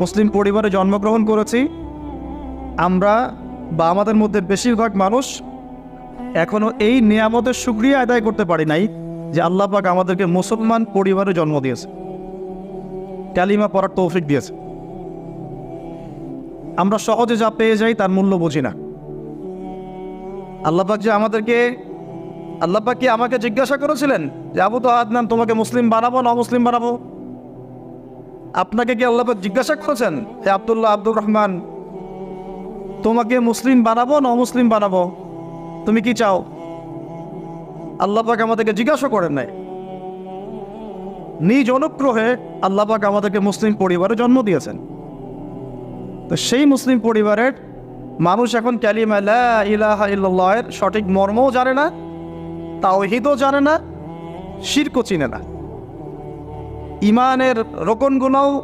মুসলিম পরিবারে জন্মগ্রহণ করেছি আমরা বা আমাদের মধ্যে বেশিরভাগ মানুষ এখনো এই নিয়ামতের শুকরিয়া আদায় করতে পারি নাই যে আল্লাহ পাক আমাদেরকে মুসলমান পরিবারে জন্ম দিয়েছে, কালিমা পড়ার তৌফিক দিয়েছে। আমরা সহজে যা পেয়ে যাই তার মূল্য বুঝি না। আল্লাহ পাক যে আল্লাহ পাক কি আমাকে জিজ্ঞাসা করেছিলেন যে আবু তো আদনান তোমাকে মুসলিম বানাবো না অমুসলিম বানাবো? আপনাকে কি আল্লাহ পাক জিজ্ঞাসা করেছেন হে আব্দুর রহমান তোমাকে মুসলিম বানাবো না অমুসলিম বানাবো, তুমি কি চাও? আল্লাহ পাক আমাদেরকে জিজ্ঞাসা করেন নাই। নিজ অনুগ্রহে আল্লাহ পাক আমাদেরকে মুসলিম পরিবারে জন্ম দিয়েছেন। তো সেই মুসলিম পরিবারের মানুষ এখন কালিমা লা ইলাহা ইল্লাল্লাহের সঠিক মর্মও জানে না, তাওহীদও জানে না, শিরকও চিনে না, ইমানের রোকনগুলোও